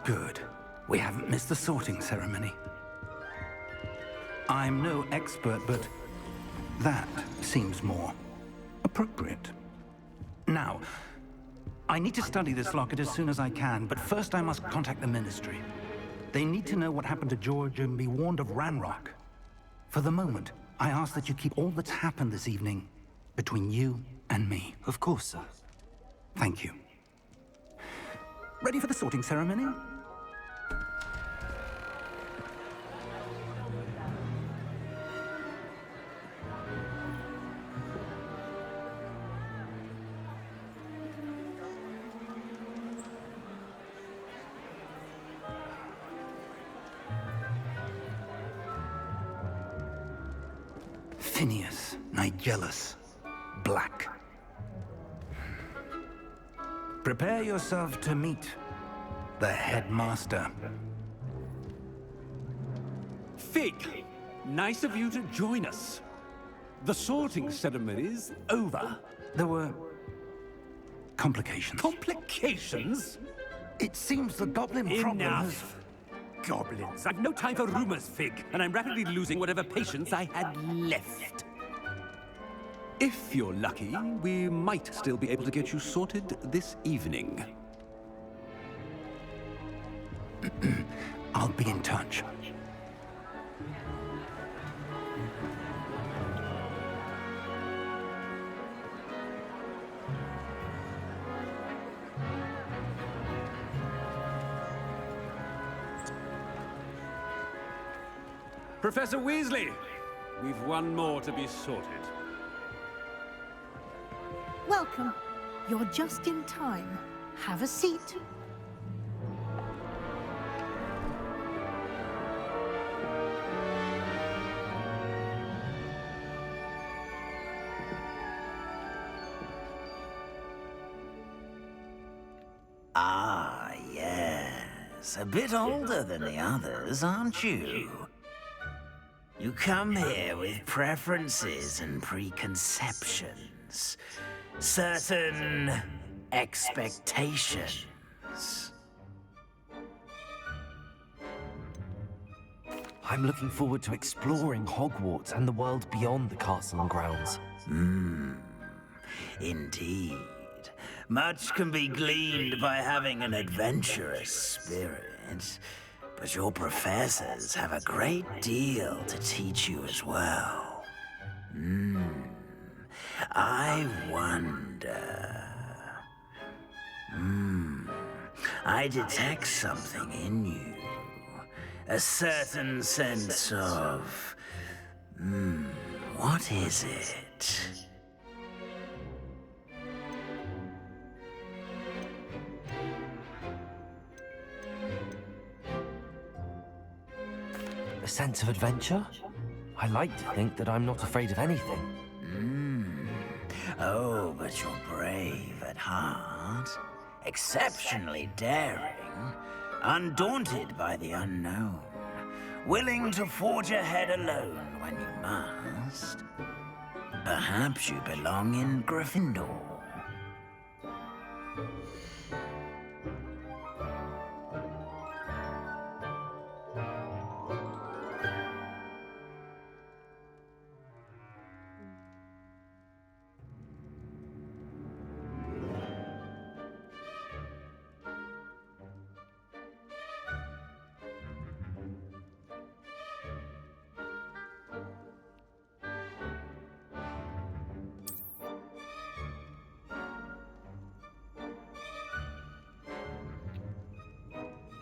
Good. We haven't missed the sorting ceremony. I'm no expert, but that seems more appropriate. Now, I need to study this locket as soon as I can, but first I must contact the Ministry. They need to know what happened to George and be warned of Ranrock. For the moment, I ask that you keep all that's happened this evening between you and me. Of course, sir. Thank you. Ready for the sorting ceremony? Phineas, Nigellus, Black. Prepare yourself to meet the headmaster. Fig, nice of you to join us. The sorting ceremony's over. There were complications. Complications? It seems the goblin problem has... Enough. Goblins. I've no time for rumors, Fig, and I'm rapidly losing whatever patience I had left. If you're lucky, we might still be able to get you sorted this evening. I'll be in touch. Professor Weasley, we've one more to be sorted. Welcome. You're just in time. Have a seat. Ah, yes. A bit older than the others, aren't you? You come here with preferences and preconceptions. Certain expectations. I'm looking forward to exploring Hogwarts and the world beyond the castle and grounds. Indeed. Much can be gleaned by having an adventurous spirit, but your professors have a great deal to teach you as well. I wonder... I detect something in you. A certain sense of... what is it? A sense of adventure? I like to think that I'm not afraid of anything. Oh, but you're brave at heart. Exceptionally daring. Undaunted by the unknown. Willing to forge ahead alone when you must. Perhaps you belong in Gryffindor.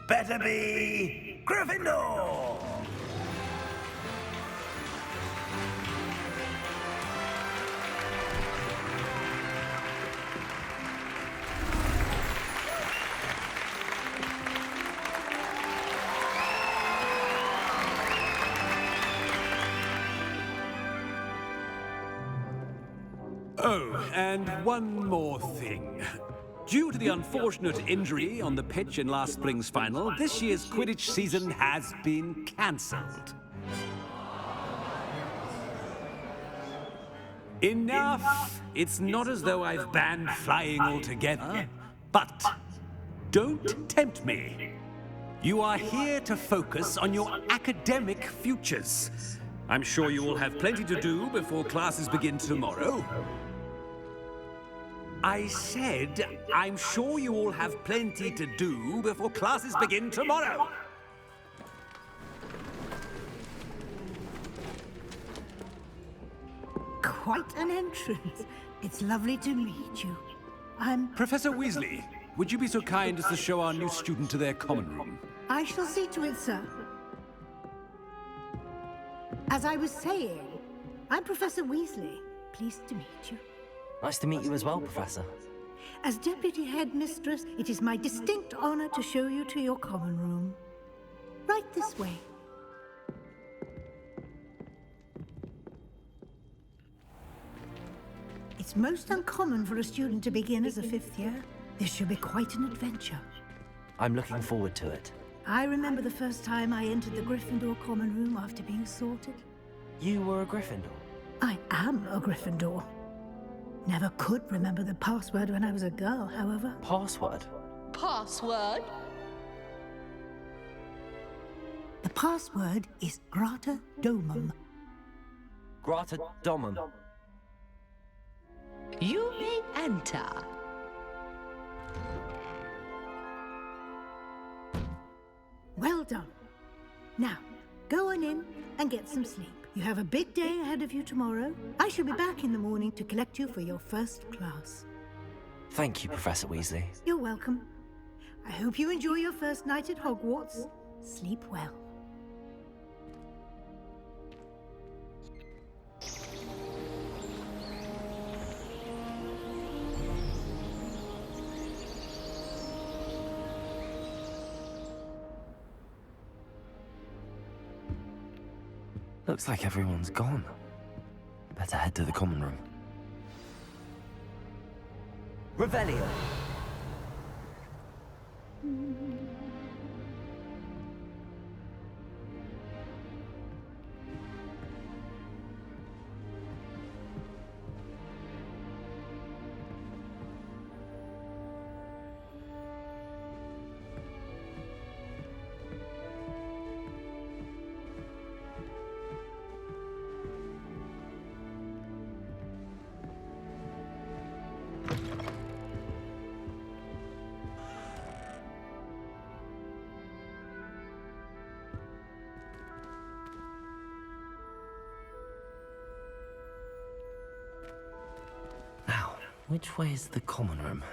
Better be Gryffindor! Oh, and one more thing. Due to the unfortunate injury on the pitch in last spring's final, this year's Quidditch season has been cancelled. Enough! It's not as though I've banned flying altogether, but don't tempt me. You are here to focus on your academic futures. I'm sure you all have plenty to do before classes begin tomorrow. I said, I'm sure you all have plenty to do before classes begin tomorrow. Quite an entrance. It's lovely to meet you. Professor Weasley, would you be so kind as to show our new student to their common room? I shall see to it, sir. As I was saying, I'm Professor Weasley. Pleased to meet you. Nice to meet you as well, Professor. As Deputy Headmistress, it is my distinct honor to show you to your common room. Right this way. It's most uncommon for a student to begin as a fifth year. This should be quite an adventure. I'm looking forward to it. I remember the first time I entered the Gryffindor common room after being sorted. You were a Gryffindor? I am a Gryffindor. Never could remember the password when I was a girl, however. Password? Password? The password is Grata Domum. Grata Domum. You may enter. Well done. Now, go on in and get some sleep. You have a big day ahead of you tomorrow. I shall be back in the morning to collect you for your first class. Thank you, Professor Weasley. You're welcome. I hope you enjoy your first night at Hogwarts. Sleep well. Looks like everyone's gone. Better head to the common room. Revelio. Now, which way is the common room?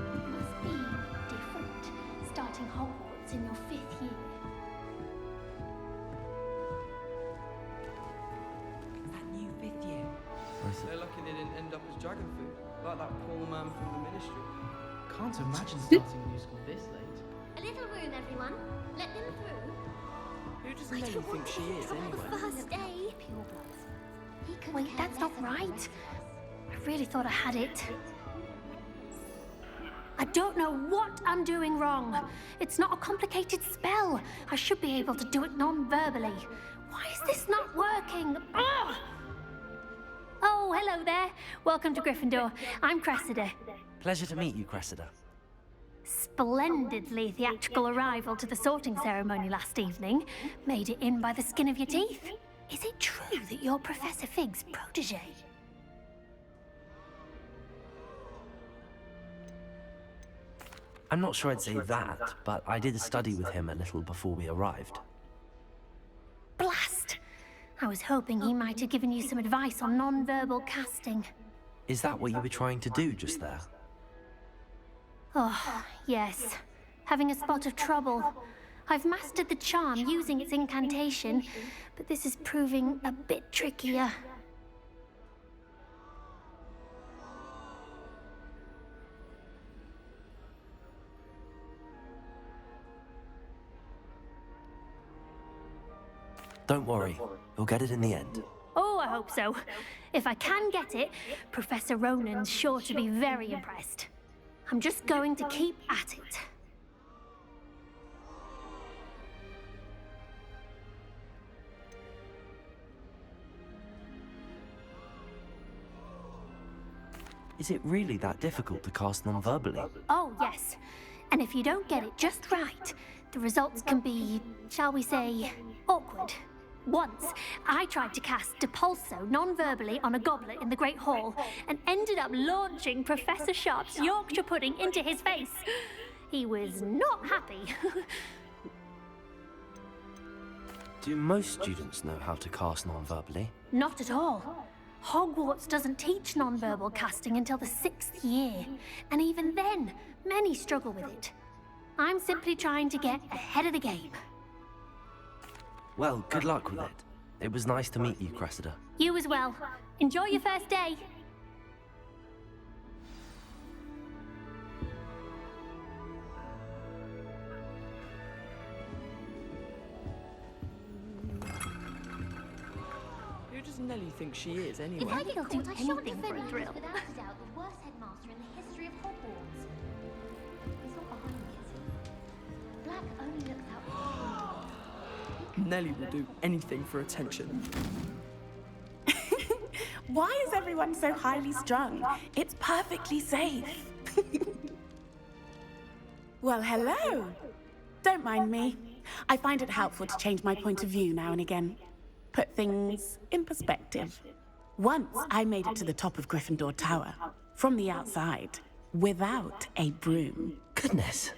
Must be different, starting Hogwarts in your 5th year. That new 5th year. They're lucky they didn't end up as Dragon2, like that poor man from the Ministry. Can't imagine starting a new school this late. A little room, everyone. Let them through. Who does Lane think she is, anyway? First day. Wait, that's not right. I really thought I had it. I don't know what I'm doing wrong. It's not a complicated spell. I should be able to do it non-verbally. Why is this not working? Ugh! Oh, hello there. Welcome to Gryffindor. I'm Cressida. Pleasure to meet you, Cressida. Splendidly theatrical arrival to the sorting ceremony last evening. Made it in by the skin of your teeth. Is it true that you're Professor Fig's protege? I'm not sure I'd say that, but I did study with him a little before we arrived. Blast! I was hoping he might have given you some advice on non-verbal casting. Is that what you were trying to do just there? Oh, yes. Having a spot of trouble. I've mastered the charm using its incantation, but this is proving a bit trickier. Don't worry, you'll get it in the end. Oh, I hope so. If I can get it, Professor Ronan's sure to be very impressed. I'm just going to keep at it. Is it really that difficult to cast non-verbally? Oh, yes. And if you don't get it just right, the results can be, shall we say, awkward. Once, I tried to cast Depulso non-verbally on a goblet in the Great Hall and ended up launching Professor Sharp's Yorkshire pudding into his face. He was not happy. Do most students know how to cast non-verbally? Not at all. Hogwarts doesn't teach non-verbal casting until the 6th year, and even then, many struggle with it. I'm simply trying to get ahead of the game. Well, good luck with it. It was nice to meet you, Cressida. You as well. Enjoy your first day. Who does Nellie think she is, anyway? If I could do anything for a thrill. Without a doubt, the worst headmaster in the history of Hogwarts. He's not behind me, is he? Black only looks out for him. Nellie will do anything for attention. Why is everyone so highly strung? It's perfectly safe. Well, hello. Don't mind me. I find it helpful to change my point of view now and again. Put things in perspective. Once I made it to the top of Gryffindor Tower, from the outside, without a broom. Goodness.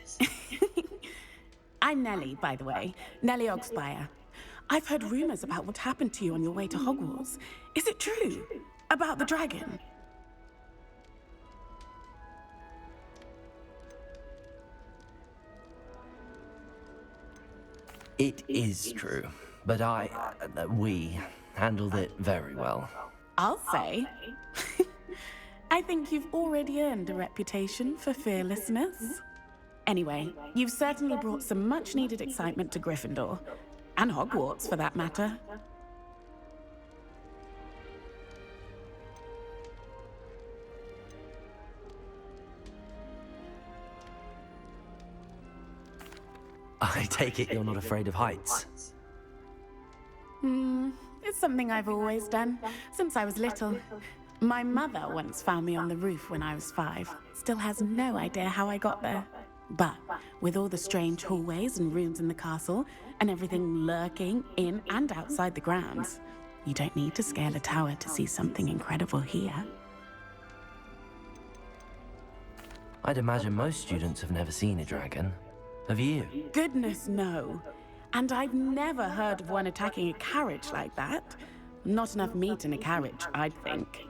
I'm Nellie, by the way. Nellie Ogspire. I've heard rumors about what happened to you on your way to Hogwarts. Is it true? About the dragon? It is true, but we handled it very well. I'll say. I think you've already earned a reputation for fearlessness. Anyway, you've certainly brought some much-needed excitement to Gryffindor. And Hogwarts, for that matter. I take it you're not afraid of heights? It's something I've always done, since I was little. My mother once found me on the roof when I was 5. Still has no idea how I got there. But with all the strange hallways and rooms in the castle, and everything lurking in and outside the grounds, you don't need to scale a tower to see something incredible here. I'd imagine most students have never seen a dragon. Have you? Goodness, no. And I've never heard of one attacking a carriage like that. Not enough meat in a carriage, I'd think.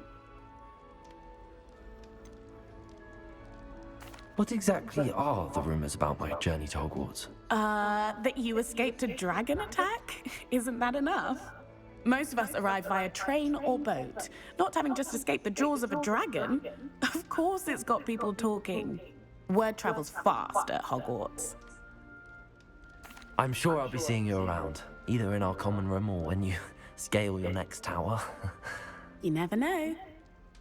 What exactly are the rumors about my journey to Hogwarts? That you escaped a dragon attack? Isn't that enough? Most of us arrive via train or boat, not having just escaped the jaws of a dragon. Of course it's got people talking. Word travels fast at Hogwarts. I'm sure I'll be seeing you around, either in our common room or when you scale your next tower. You never know.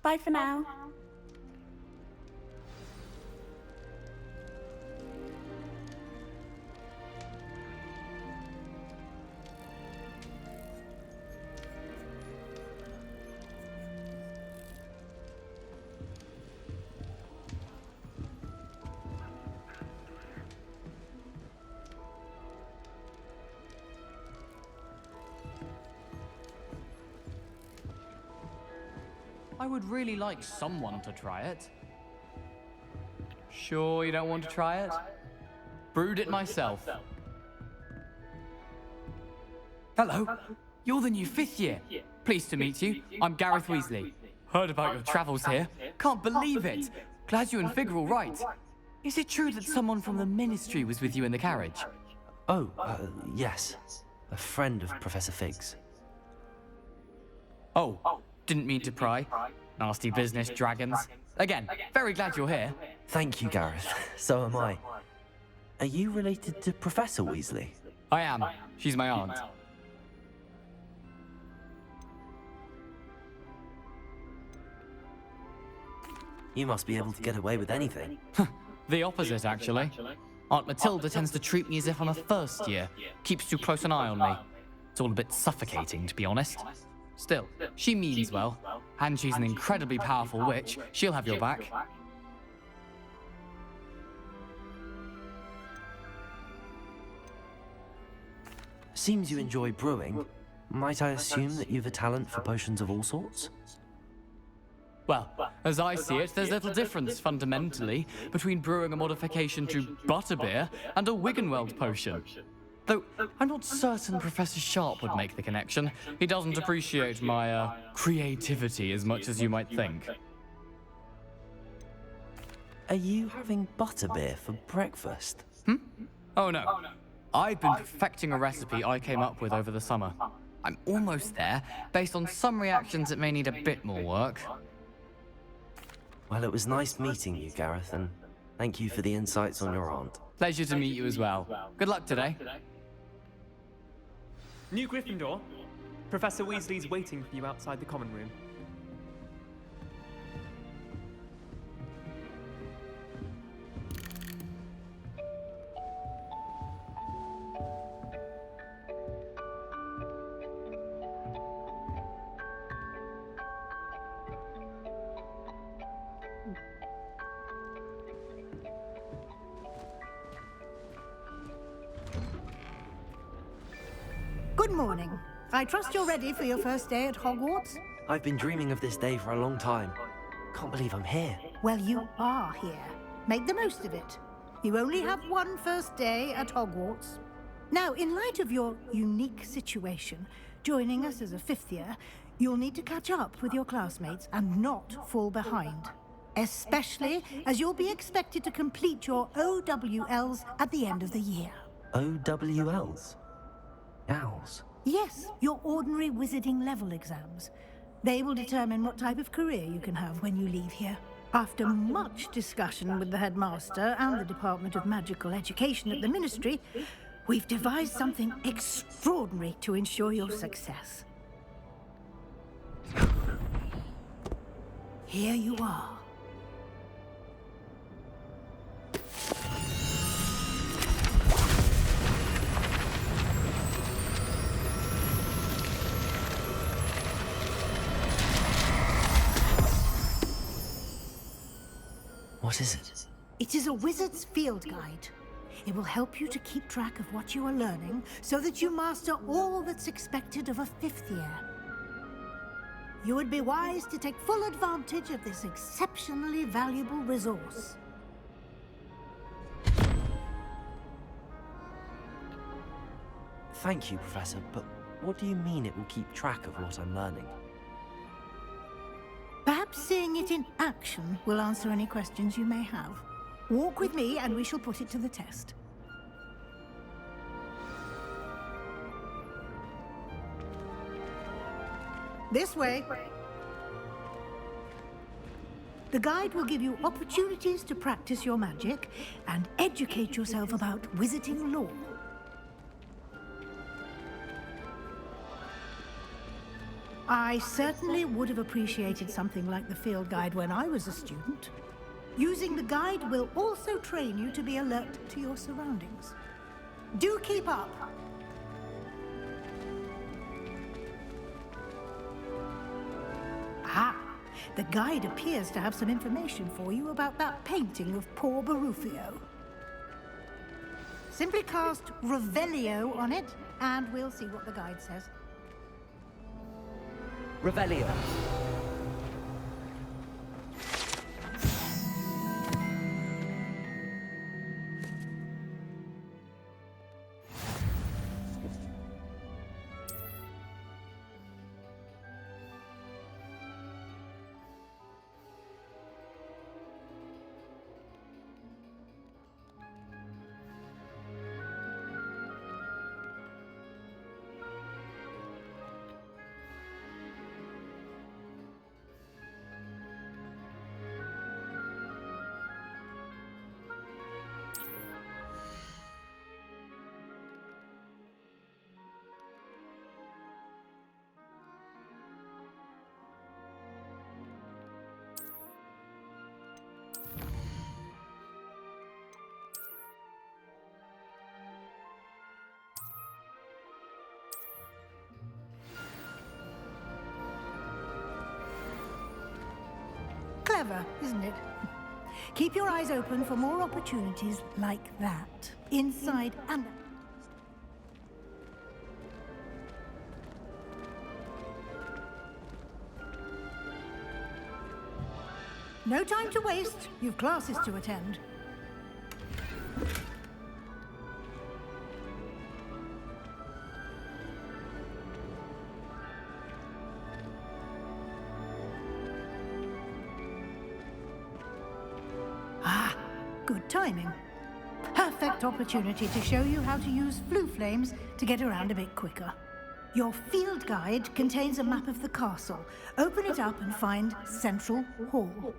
Bye for now. I would really like someone to try it. Sure you don't want to try it? Brewed it myself. Hello. You're the new 5th year. Pleased to meet you. I'm Gareth Weasley. Heard about your travels here. Can't believe it. Glad you and Fig are all right. Is it true that someone from the Ministry was with you in the carriage? Oh, yes. A friend of Professor Fig's. Oh, didn't mean to pry. Nasty business, dragons. Again, very glad you're here. Thank you, Gareth. So am I. Are you related to Professor Weasley? I am. She's my aunt. You must be able to get away with anything. The opposite, actually. Aunt Matilda tends to treat me as if I'm a first year. Keeps too close an eye on me. It's all a bit suffocating, to be honest. Still, she means well. And she's an incredibly powerful witch. She'll have your back. Seems you enjoy brewing. Might I assume that you've a talent for potions of all sorts? Well, as I see it, there's little difference, fundamentally, between brewing a modification to butterbeer and a Wiggenweld potion. Though, I'm not certain Professor Sharp would make the connection. He doesn't appreciate my, creativity as much as you might think. Are you having butterbeer for breakfast? Oh no. I've been perfecting a recipe I came up with over the summer. I'm almost there. Based on some reactions, it may need a bit more work. Well, it was nice meeting you, Gareth, and thank you for the insights on your aunt. Pleasure to meet you as well. Good luck today. New Gryffindor. Professor Weasley's waiting for you outside the common room. Good morning. I trust you're ready for your first day at Hogwarts? I've been dreaming of this day for a long time. Can't believe I'm here. Well, you are here. Make the most of it. You only have one first day at Hogwarts. Now, in light of your unique situation, joining us as a 5th year, you'll need to catch up with your classmates and not fall behind. Especially as you'll be expected to complete your OWLs at the end of the year. OWLs? Owls? Yes, your ordinary wizarding level exams. They will determine what type of career you can have when you leave here. After much discussion with the headmaster and the Department of Magical Education at the Ministry, we've devised something extraordinary to ensure your success. Here you are. What is it? It is a wizard's field guide. It will help you to keep track of what you are learning so that you master all that's expected of a 5th year. You would be wise to take full advantage of this exceptionally valuable resource. Thank you, Professor, but what do you mean it will keep track of what I'm learning? Perhaps seeing it in action will answer any questions you may have. Walk with me and we shall put it to the test. This way. The guide will give you opportunities to practice your magic and educate yourself about wizarding lore. I certainly would have appreciated something like the field guide when I was a student. Using the guide will also train you to be alert to your surroundings. Do keep up. Ah, the guide appears to have some information for you about that painting of poor Barufio. Simply cast Revelio on it, and we'll see what the guide says. Revelio. Clever, isn't it? Keep your eyes open for more opportunities like that, inside and out. No time to waste. You've classes to attend. Ah, good timing. Perfect opportunity to show you how to use flue flames to get around a bit quicker. Your field guide contains a map of the castle. Open it up and find Central Hall.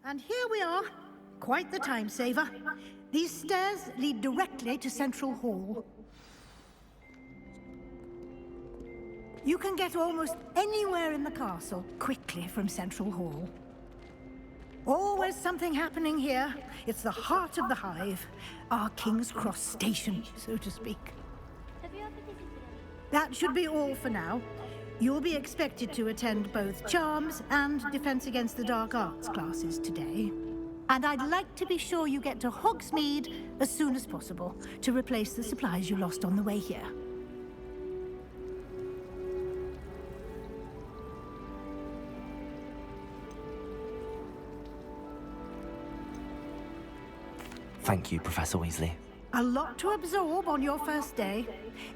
And here we are. Quite the time saver. These stairs lead directly to Central Hall. You can get almost anywhere in the castle quickly from Central Hall. Always something happening here. It's the heart of the hive. Our King's Cross station, so to speak. That should be all for now. You'll be expected to attend both Charms and Defense Against the Dark Arts classes today. And I'd like to be sure you get to Hogsmeade as soon as possible to replace the supplies you lost on the way here. Thank you, Professor Weasley. A lot to absorb on your first day,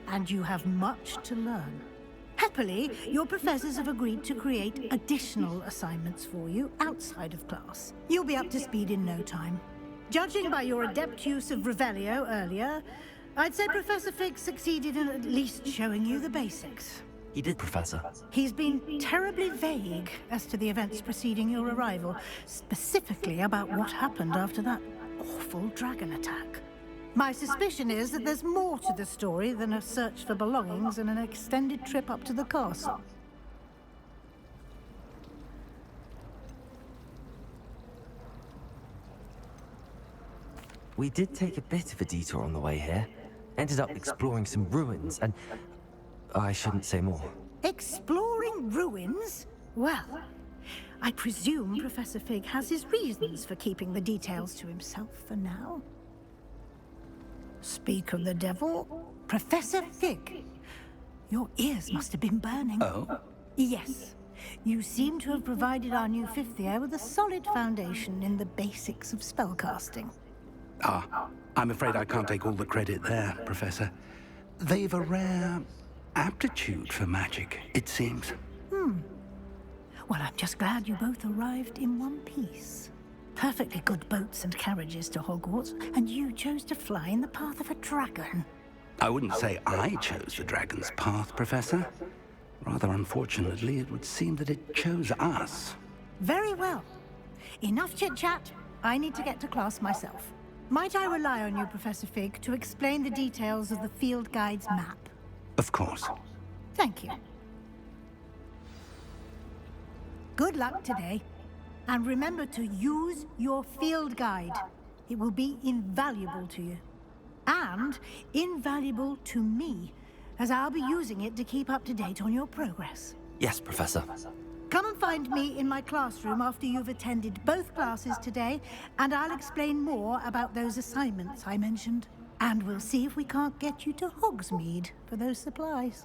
and you have much to learn. Happily, your professors have agreed to create additional assignments for you outside of class. You'll be up to speed in no time. Judging by your adept use of Revelio earlier, I'd say Professor Fig succeeded in at least showing you the basics. He did, Professor. He's been terribly vague as to the events preceding your arrival, specifically about what happened after that awful dragon attack. My suspicion is that there's more to the story than a search for belongings and an extended trip up to the castle. We did take a bit of a detour on the way here. Ended up exploring some ruins and... I shouldn't say more. Exploring ruins? Well, I presume Professor Fig has his reasons for keeping the details to himself for now. Speak of the devil, Professor Fig. Your ears must have been burning. Oh? Yes. You seem to have provided our new fifth year with a solid foundation in the basics of spellcasting. Ah, I'm afraid I can't take all the credit there, Professor. They've a rare aptitude for magic, it seems. Well, I'm just glad you both arrived in one piece. Perfectly good boats and carriages to Hogwarts, and you chose to fly in the path of a dragon. I wouldn't say I chose the dragon's path, Professor. Rather unfortunately, it would seem that it chose us. Very well. Enough chit-chat. I need to get to class myself. Might I rely on you, Professor Fig, to explain the details of the field guide's map? Of course. Thank you. Good luck today. And remember to use your field guide. It will be invaluable to you. And invaluable to me, as I'll be using it to keep up to date on your progress. Yes, Professor. Come and find me in my classroom after you've attended both classes today, and I'll explain more about those assignments I mentioned. And we'll see if we can't get you to Hogsmeade for those supplies.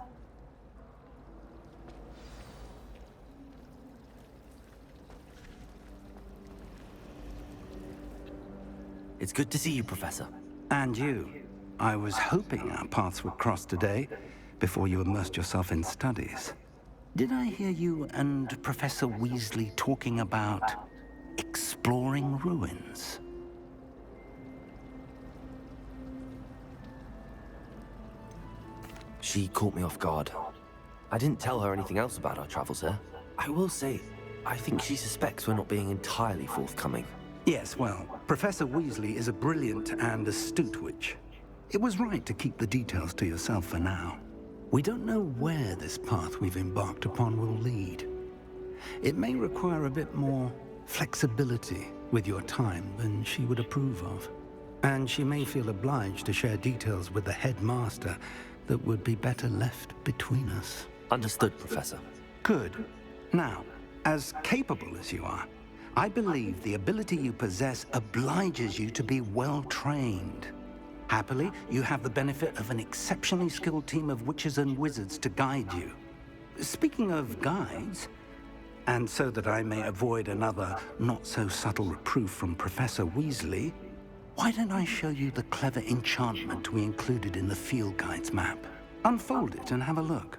It's good to see you, Professor. And you. I was hoping our paths would cross today, before you immersed yourself in studies. Did I hear you and Professor Weasley talking about exploring ruins? She caught me off guard. I didn't tell her anything else about our travels here. I will say, I think she suspects we're not being entirely forthcoming. Yes, well, Professor Weasley is a brilliant and astute witch. It was right to keep the details to yourself for now. We don't know where this path we've embarked upon will lead. It may require a bit more flexibility with your time than she would approve of. And she may feel obliged to share details with the headmaster that would be better left between us. Understood, Professor. Good. Now, as capable as you are, I believe the ability you possess obliges you to be well trained. Happily, you have the benefit of an exceptionally skilled team of witches and wizards to guide you. Speaking of guides, and so that I may avoid another not-so-subtle reproof from Professor Weasley, why don't I show you the clever enchantment we included in the field guide's map? Unfold it and have a look.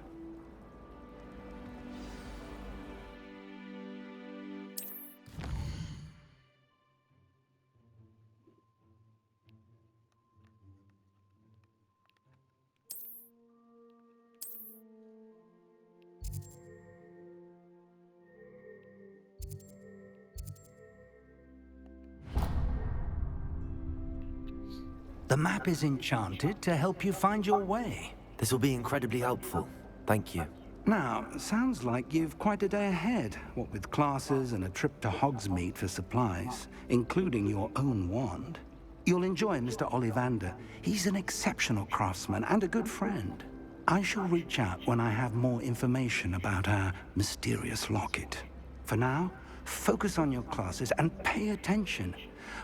The map is enchanted to help you find your way. This will be incredibly helpful. Thank you. Now, sounds like you've quite a day ahead, what with classes and a trip to Hogsmeade for supplies, including your own wand. You'll enjoy Mr. Ollivander. He's an exceptional craftsman and a good friend. I shall reach out when I have more information about our mysterious locket. For now, focus on your classes and pay attention.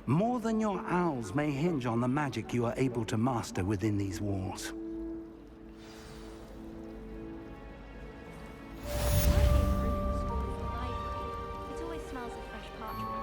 More than your owls may hinge on the magic you are able to master within these walls. It always smells of fresh parchment.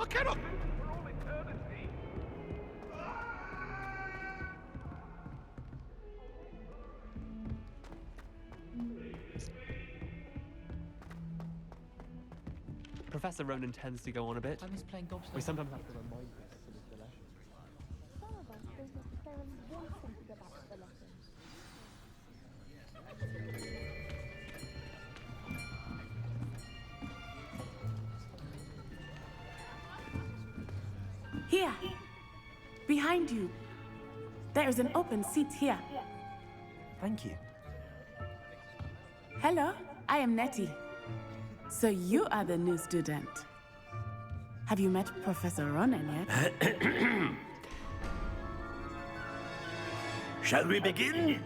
I cannot live for all eternity. Professor Ronan tends to go on a bit. I miss playing gobstones. We sometimes have to remind him of the lesson. Some of us don't necessarily want him to go back to the lessons. Here, behind you. There is an open seat here. Thank you. Hello, I am Nettie. So you are the new student. Have you met Professor Ronan yet? Shall we begin?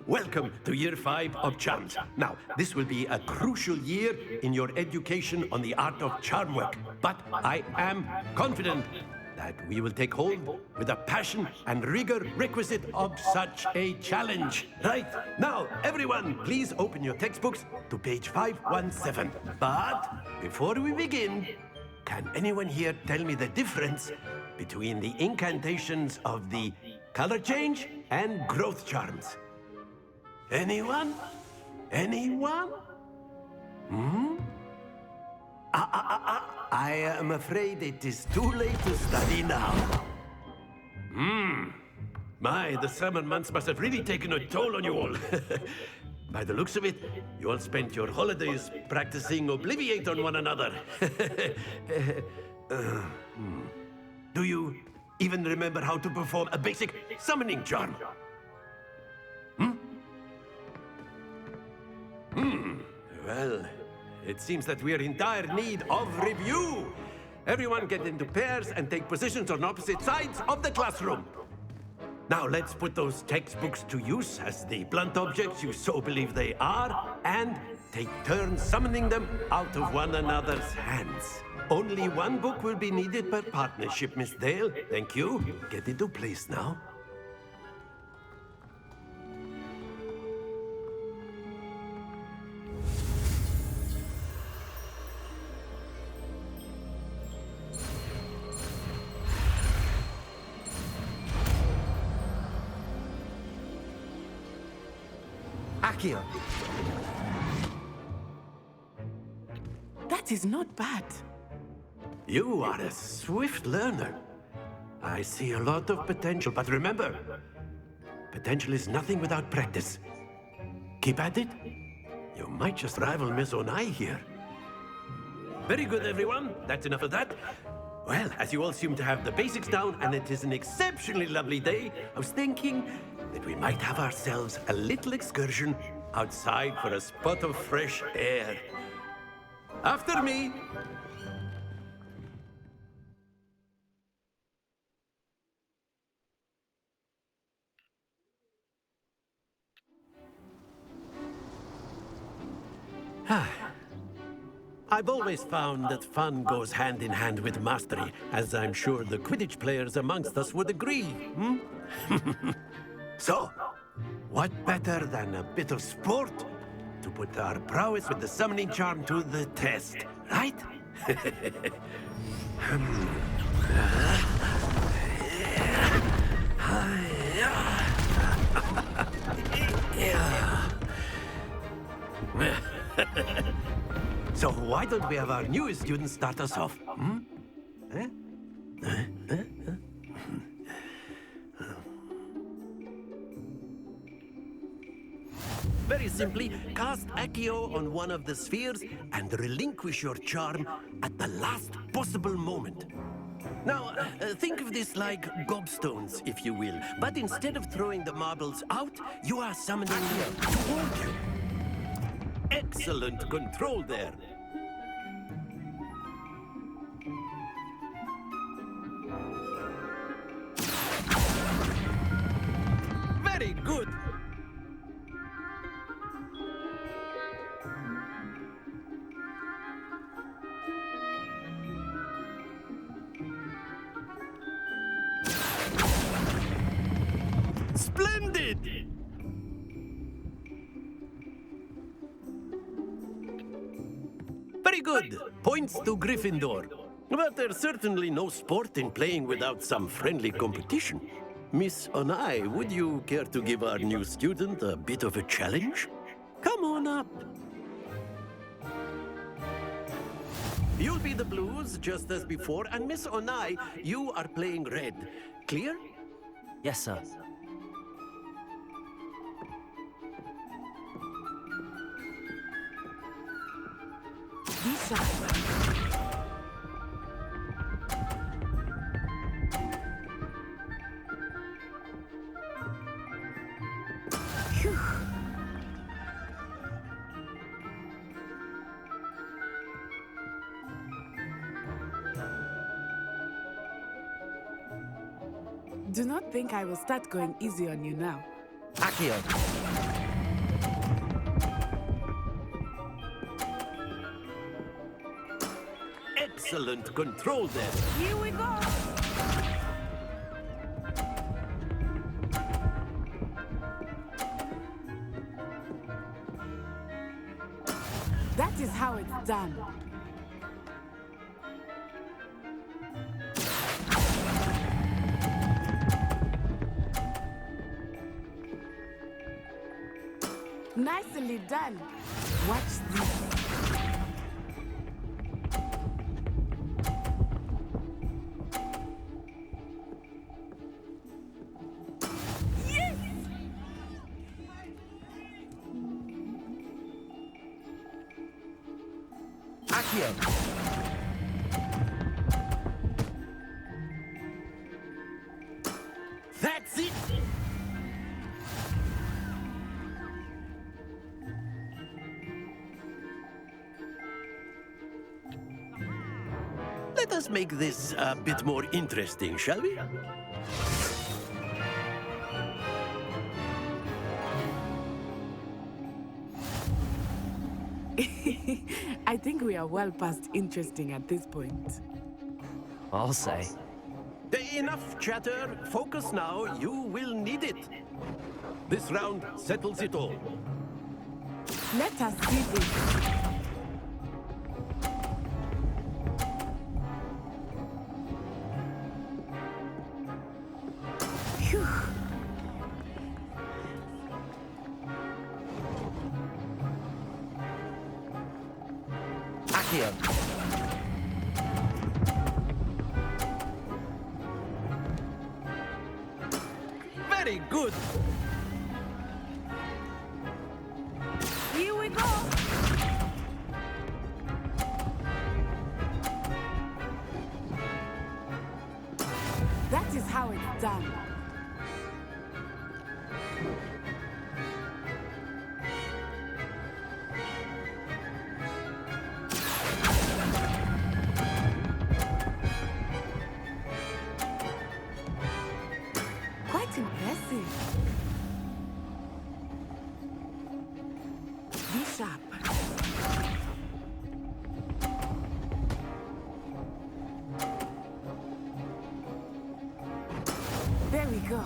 Welcome to Year 5 of Charms. Now, this will be a crucial year in your education on the art of charm work. But I am confident that we will take hold with the passion and rigor requisite of such a challenge. Right, now, everyone, please open your textbooks to page 517. But before we begin, can anyone here tell me the difference between the incantations of the color change and growth charms? Anyone? Anyone? I am afraid it is too late to study now. My, the summer months must have really taken a toll on you all. By the looks of it, you all spent your holidays practicing Obliviate on one another. Do you even remember how to perform a basic summoning charm? Well, it seems that we are in dire need of review. Everyone get into pairs and take positions on opposite sides of the classroom. Now let's put those textbooks to use as the blunt objects you so believe they are, and take turns summoning them out of one another's hands. Only one book will be needed per partnership, Miss Dale. Thank you. Get into place now. Akio! That is not bad. You are a swift learner. I see a lot of potential, but remember, potential is nothing without practice. Keep at it. You might just rival Miss Onai here. Very good, everyone. That's enough of that. Well, as you all seem to have the basics down, and it is an exceptionally lovely day, I was thinking that we might have ourselves a little excursion outside for a spot of fresh air. After me! I've always found that fun goes hand in hand with mastery, as I'm sure the Quidditch players amongst us would agree, So, what better than a bit of sport to put our prowess with the summoning charm to the test, right? So why don't we have our newest student start us off? Very simply, cast Accio on one of the spheres and relinquish your charm at the last possible moment. Now, think of this like gobstones, if you will. But instead of throwing the marbles out, you are summoning them toward you. Excellent control there. Very good. Splendid! Very good. Points to Gryffindor. But there's certainly no sport in playing without some friendly competition. Miss Onai, would you care to give our new student a bit of a challenge? Come on up. You'll be the blues, just as before, and Miss Onai, you are playing red. Clear? Yes, sir. This side. Phew. Do not think I will start going easy on you now. Akio! Excellent control there. Here we go! That is how it's done. Nicely done. Watch this. Accio! That's it! Let us make this a bit more interesting, shall we? I think we are well past interesting at this point. I'll say. Enough chatter. Focus now. You will need it. This round settles it all. Let us see this. Phew. Accio! Very good. Here we go! That is how it's done. Quite impressive. Be sharp. There we go.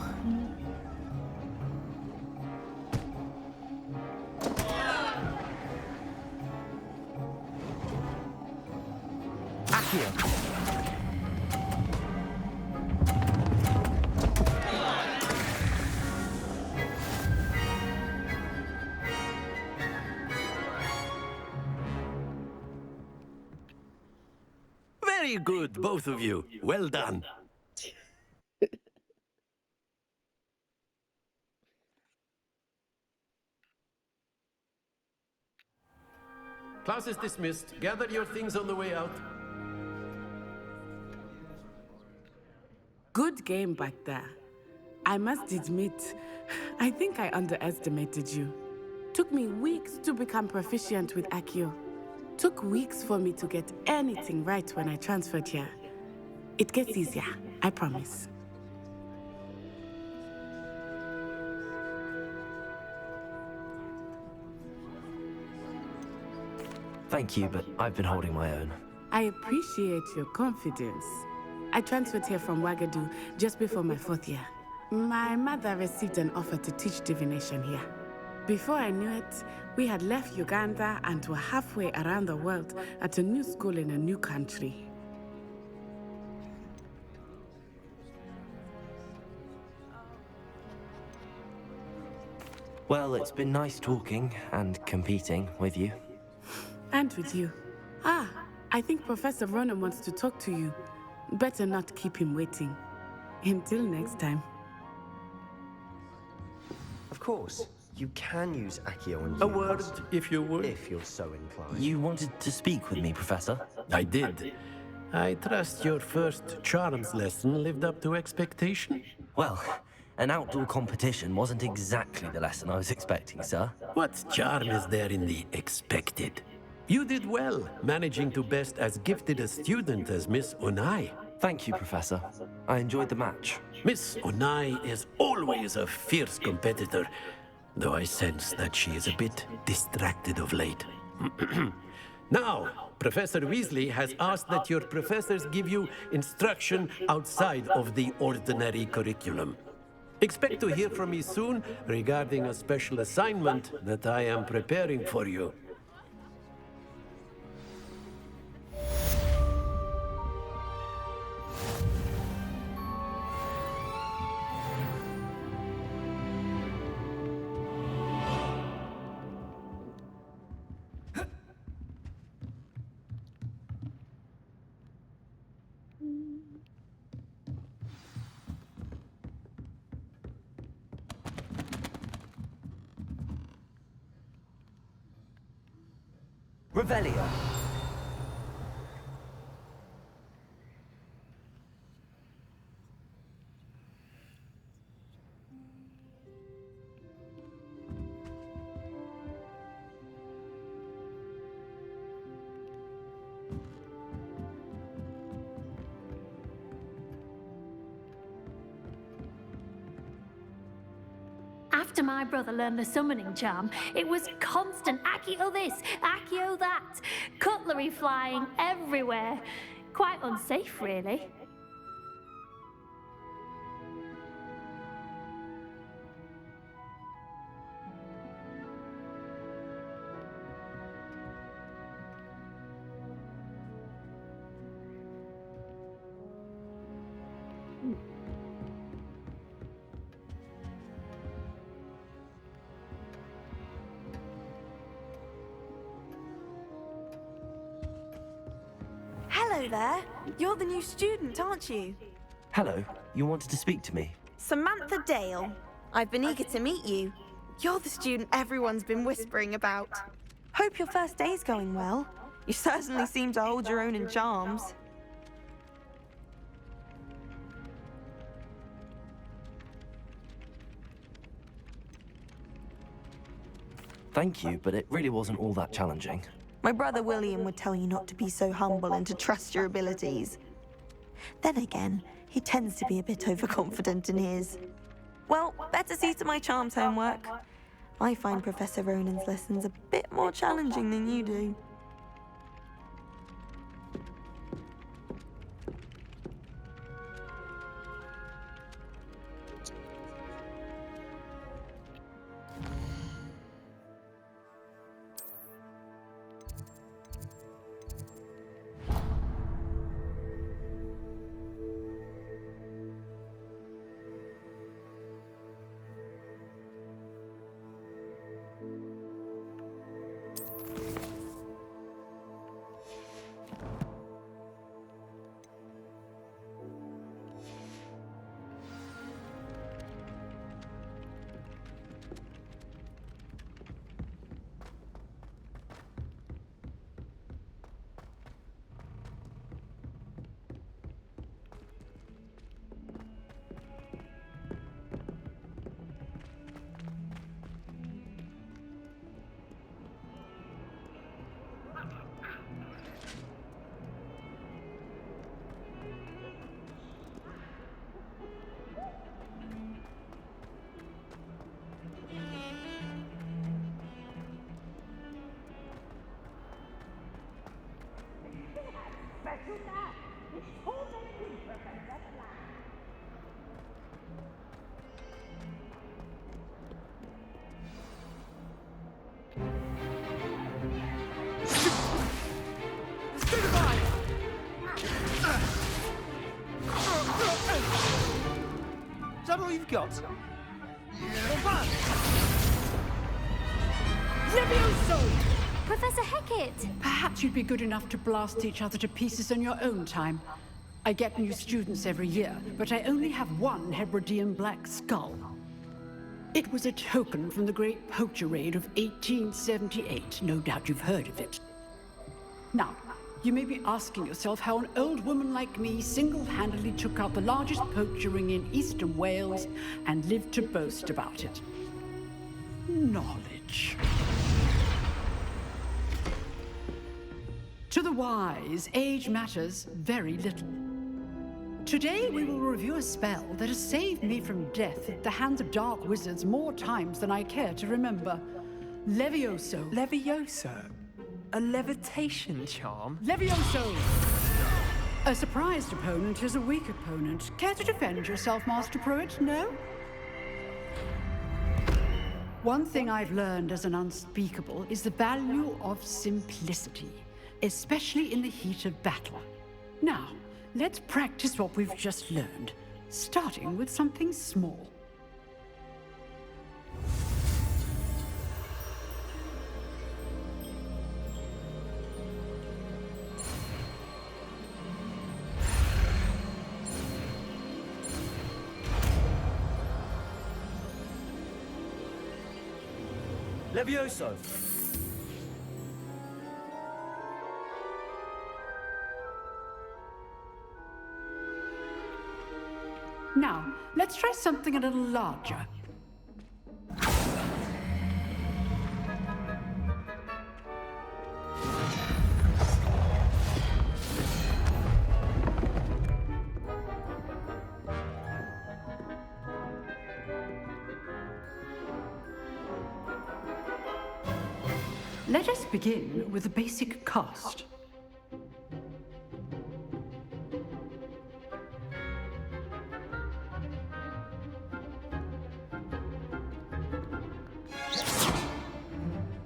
Accio! Very good, both of you. Well done. Class is dismissed. Gather your things on the way out. Good game back there. I must admit, I think I underestimated you. Took me weeks to become proficient with Accio. Took weeks for me to get anything right when I transferred here. It gets easier, I promise. Thank you, but I've been holding my own. I appreciate your confidence. I transferred here from Wagadu just before my 4th year. My mother received an offer to teach divination here. Before I knew it, we had left Uganda and were halfway around the world at a new school in a new country. Well, it's been nice talking and competing with you. And with you. Ah, I think Professor Ronan wants to talk to you. Better not keep him waiting. Until next time. Of course, you can use Accio on A word, if you would. if you're so inclined. You wanted to speak with me, Professor? I did. I trust your first charms lesson lived up to expectation? Well, an outdoor competition wasn't exactly the lesson I was expecting, sir. What charm is there in the expected? You did well, managing to best as gifted a student as Miss Onai. Thank you, Professor. I enjoyed the match. Miss Onai is always a fierce competitor, though I sense that she is a bit distracted of late. Now, Professor Weasley has asked that your professors give you instruction outside of the ordinary curriculum. Expect to hear from me soon regarding a special assignment that I am preparing for you. Revelio. After my brother learned the summoning charm, it was constant Accio this, Accio that, cutlery flying everywhere. Quite unsafe, really. Hello there. You're the new student, aren't you? Hello, you wanted to speak to me? Samantha Dale. I've been eager to meet you. You're the student everyone's been whispering about. Hope your first day's going well. You certainly seem to hold your own in charms. Thank you, but it really wasn't all that challenging. My brother William would tell you not to be so humble and to trust your abilities. Then again, he tends to be a bit overconfident in his. Well, better see to my charms homework. I find Professor Ronan's lessons a bit more challenging than you do. Is that all you've got? Levioso! Professor Hecat! Perhaps you'd be good enough to blast each other to pieces in your own time. I get new students every year, but I only have one Hebridean black skull. It was a token from the Great Poacher Raid of 1878. No doubt you've heard of it. Now, you may be asking yourself how an old woman like me single-handedly took out the largest poacher ring in eastern Wales and lived to boast about it. Knowledge. To the wise, age matters very little. Today we will review a spell that has saved me from death at the hands of dark wizards more times than I care to remember. Levioso. Levioso? A levitation charm? Levioso! A surprised opponent is a weak opponent. Care to defend yourself, Master Pruitt? No? One thing I've learned as an unspeakable is the value of simplicity, especially in the heat of battle. Now, let's practice what we've just learned, starting with something small. Levioso! Now, let's try something a little larger. Let us begin with the basic cast.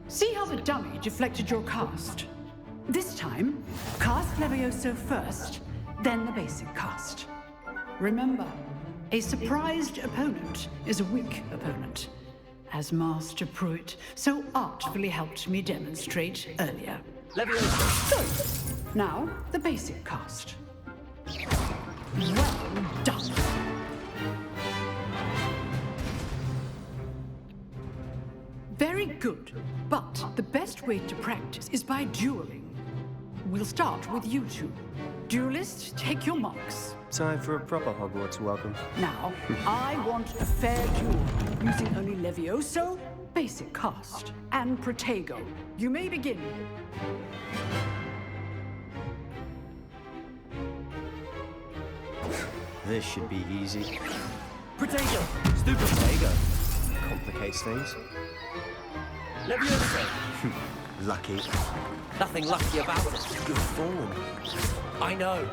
See how the dummy deflected your cast? This time, cast Levioso first, then the basic cast. Remember, a surprised opponent is a weak opponent, as Master Pruitt so artfully helped me demonstrate earlier. So, now the basic cast. Well done. Very good, but the best way to practice is by dueling. We'll start with you two. Duelists, take your marks. Time for a proper Hogwarts welcome. Now, I want a fair duel, using only Levioso, basic cast, and Protego. You may begin. This should be easy. Protego! Stupid Protego! Complicates things. Levioso! Lucky. Nothing lucky about it. Good form. I know.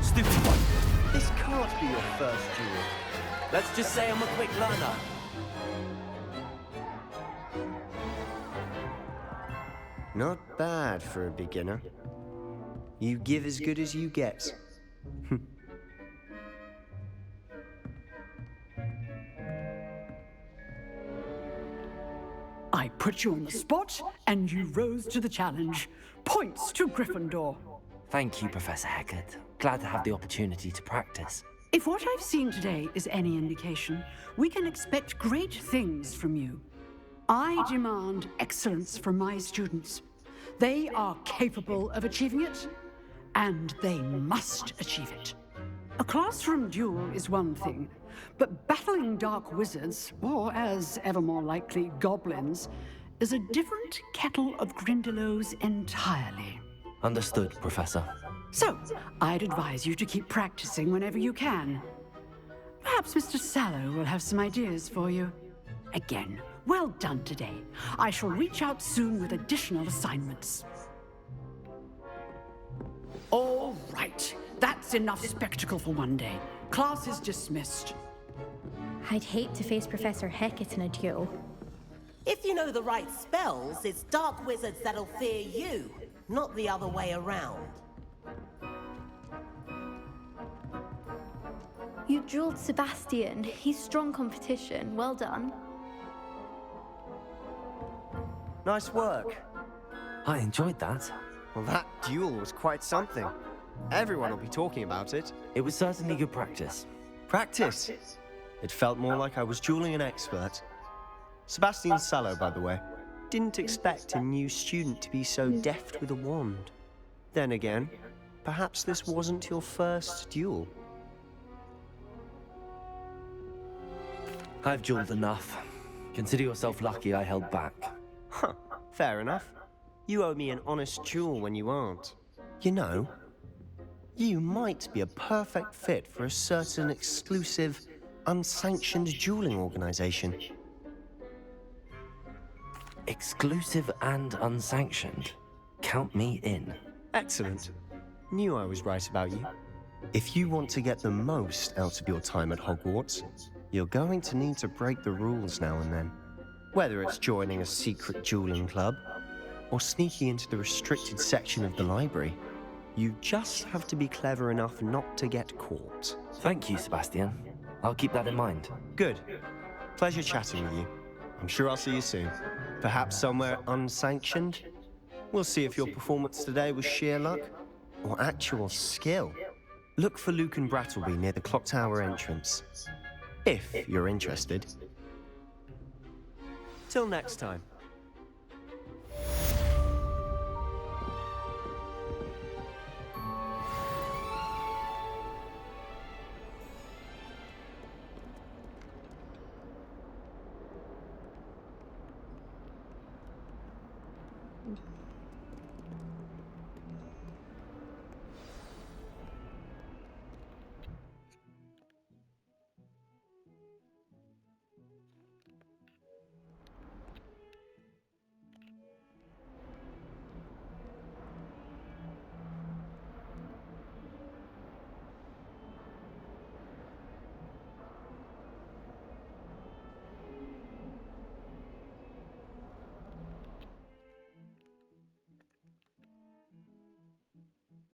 Stupid one. This can't be your first duel. Let's just say I'm a quick learner. Not bad for a beginner. You give as good as you get. I put you on the spot, and you rose to the challenge. Points to Gryffindor. Thank you, Professor Hecat. Glad to have the opportunity to practice. If what I've seen today is any indication, we can expect great things from you. I demand excellence from my students. They are capable of achieving it, and they must achieve it. A classroom duel is one thing, but battling dark wizards, or as ever more likely, goblins, is a different kettle of Grindylows entirely. Understood, Professor. So, I'd advise you to keep practicing whenever you can. Perhaps Mr. Sallow will have some ideas for you. Again, well done today. I shall reach out soon with additional assignments. All right, that's enough spectacle for one day. Class is dismissed. I'd hate to face Professor Hecat in a duel. If you know the right spells, it's dark wizards that'll fear you, not the other way around. You dueled Sebastian. He's strong competition. Well done. Nice work. I enjoyed that. Well, that duel was quite something. Everyone will be talking about it. It was certainly good practice. Practice? It felt more like I was dueling an expert. Sebastian Sallow, by the way. Didn't expect a new student to be so deft with a wand. Then again, perhaps this wasn't your first duel. I've dueled enough. Consider yourself lucky I held back. Huh, fair enough. You owe me an honest duel when you aren't. You know, you might be a perfect fit for a certain exclusive, unsanctioned dueling organization. Exclusive and unsanctioned. Count me in. Excellent. Knew I was right about you. If you want to get the most out of your time at Hogwarts, you're going to need to break the rules now and then. Whether it's joining a secret dueling club, or sneaking into the restricted section of the library, you just have to be clever enough not to get caught. Thank you, Sebastian. I'll keep that in mind. Good. Pleasure chatting with you. I'm sure I'll see you soon. Perhaps somewhere unsanctioned? We'll see if your performance today was sheer luck, or actual skill. Look for Luke and Brattleby near the clock tower entrance. If you're interested. Till next time.